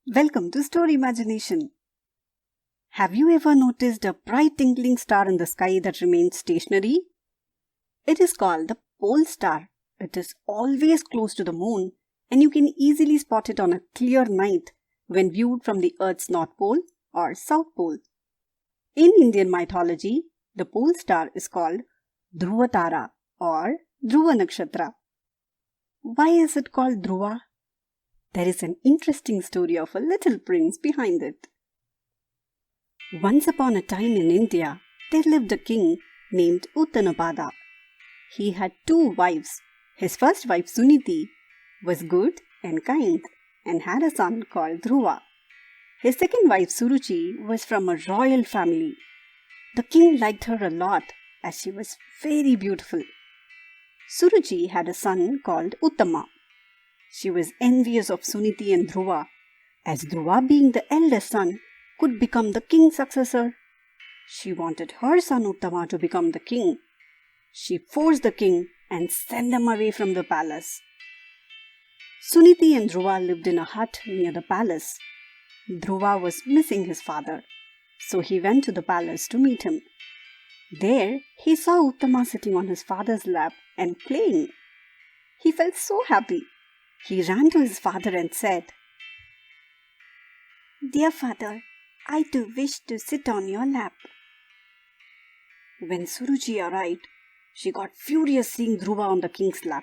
Welcome to StorImagination. Have you ever noticed a bright twinkling star in the sky that remains stationary? It is called the pole star. It is always close to the moon and you can easily spot it on a clear night when viewed from the Earth's North Pole or South Pole. In Indian mythology, the pole star is called Dhruva Tara or Dhruva Nakshatra. Why is it called Dhruva? There is an interesting story of a little prince behind it. Once upon a time in India, there lived a king named Uttanapada. He had two wives. His first wife Suniti was good and kind and had a son called Dhruva. His second wife Suruchi was from a royal family. The king liked her a lot as she was very beautiful. Suruchi had a son called Uttama. She was envious of Suniti and Dhruva, as Dhruva, being the eldest son, could become the king's successor. She wanted her son Uttama to become the king. She forced the king and sent them away from the palace. Suniti and Dhruva lived in a hut near the palace. Dhruva was missing his father, so he went to the palace to meet him. There, he saw Uttama sitting on his father's lap and playing. He felt so happy. He ran to his father and said, "Dear father, I too wish to sit on your lap." When Suruchi arrived, she got furious seeing Dhruva on the king's lap.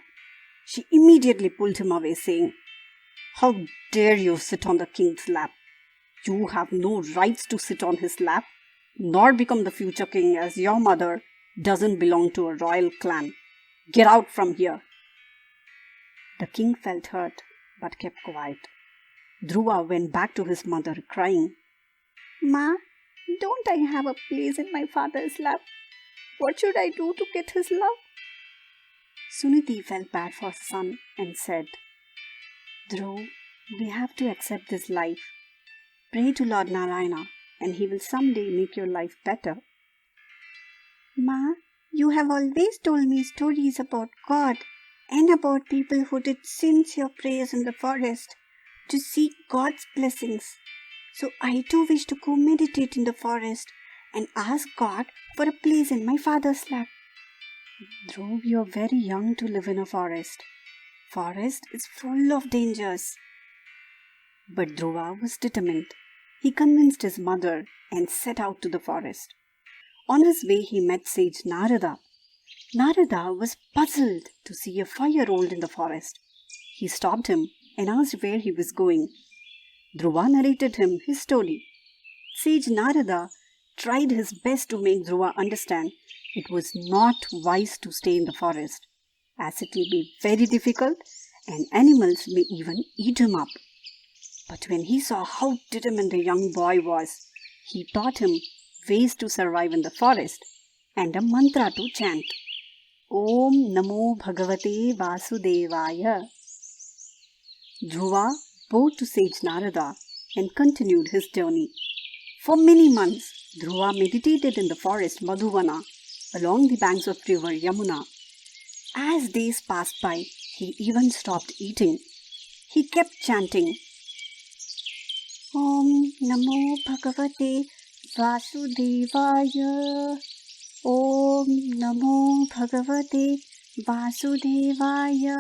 She immediately pulled him away, saying, "How dare you sit on the king's lap? You have no rights to sit on his lap, nor become the future king, as your mother doesn't belong to a royal clan. Get out from here." The king felt hurt, but kept quiet. Dhruva went back to his mother, crying, "Ma, don't I have a place in my father's lap? What should I do to get his love?" Suniti felt bad for her son and said, "Dhruv, we have to accept this life. Pray to Lord Narayana and he will someday make your life better." "Ma, you have always told me stories about God and about people who did sincere prayers in the forest to seek God's blessings. So I too wish to go meditate in the forest and ask God for a place in my father's lap." "Dhruv, you are very young to live in a forest. Forest is full of dangers." But Dhruva was determined. He convinced his mother and set out to the forest. On his way, he met sage Narada. Narada was puzzled to see a 5-year-old in the forest. He stopped him and asked where he was going. Dhruva narrated him his story. Sage Narada tried his best to make Dhruva understand it was not wise to stay in the forest, as it will be very difficult and animals may even eat him up. But when he saw how determined the young boy was, he taught him ways to survive in the forest and a mantra to chant. Om Namo Bhagavate Vasudevaya. Dhruva bowed to sage Narada and continued his journey. For many months, Dhruva meditated in the forest Madhuvana along the banks of river Yamuna. As days passed by, he even stopped eating. He kept chanting, Om Namo Bhagavate Vasudevaya. Om Namo Bhagavate Vasudevaya.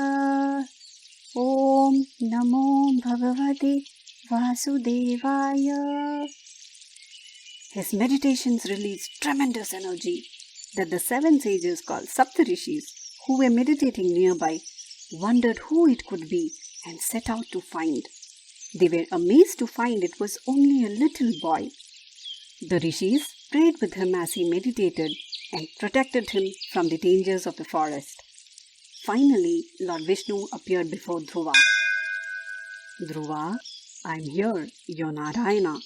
Om Namo Bhagavate Vasudevaya. His meditations released tremendous energy that the 7 sages called Saptarishis, who were meditating nearby, wondered who it could be and set out to find. They were amazed to find it was only a little boy. The rishis prayed with him as he meditated and protected him from the dangers of the forest. Finally, Lord Vishnu appeared before Dhruva. "Dhruva, I am here, your Narayana.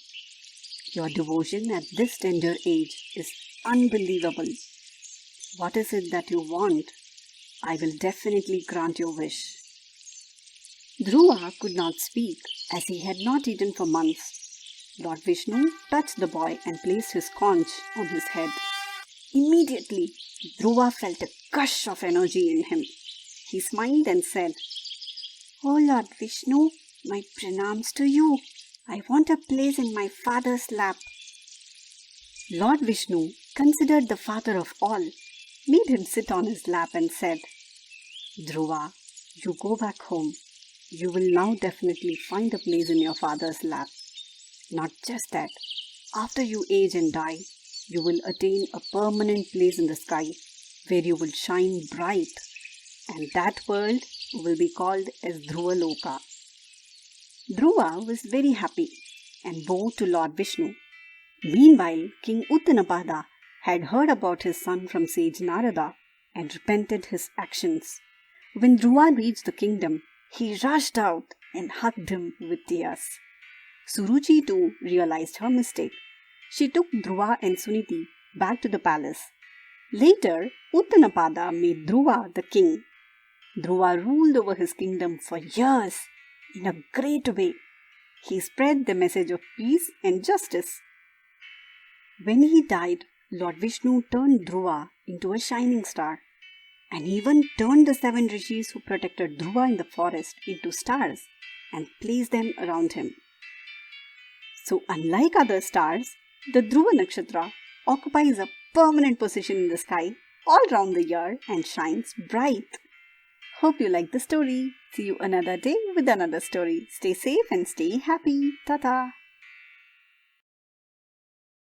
Your devotion at this tender age is unbelievable. What is it that you want? I will definitely grant your wish." Dhruva could not speak as he had not eaten for months. Lord Vishnu touched the boy and placed his conch on his head. Immediately, Dhruva felt a gush of energy in him. He smiled and said, "Oh Lord Vishnu, my pranams to you. I want a place in my father's lap. Lord Vishnu, considered the father of all, made him sit on his lap and said, Dhruva, you go back home. You will now definitely find a place in your father's lap. Not just that, after you age and die, you will attain a permanent place in the sky where you will shine bright, and that world will be called as Dhruva Loka. Dhruva was very happy and bowed to Lord Vishnu. Meanwhile, King Uttanapada had heard about his son from sage Narada and repented his actions. When Dhruva reached the kingdom, he rushed out and hugged him with tears. Suruchi too realized her mistake. She took Dhruva and Suniti back to the palace. Later, Uttanapada made Dhruva the king. Dhruva ruled over his kingdom for years in a great way. He spread the message of peace and justice. When he died, Lord Vishnu turned Dhruva into a shining star and even turned the 7 rishis who protected Dhruva in the forest into stars and placed them around him. So unlike other stars, the Dhruva Nakshatra occupies a permanent position in the sky all round the year and shines bright. Hope you like the story. See you another day with another story. Stay safe and stay happy. Ta-ta.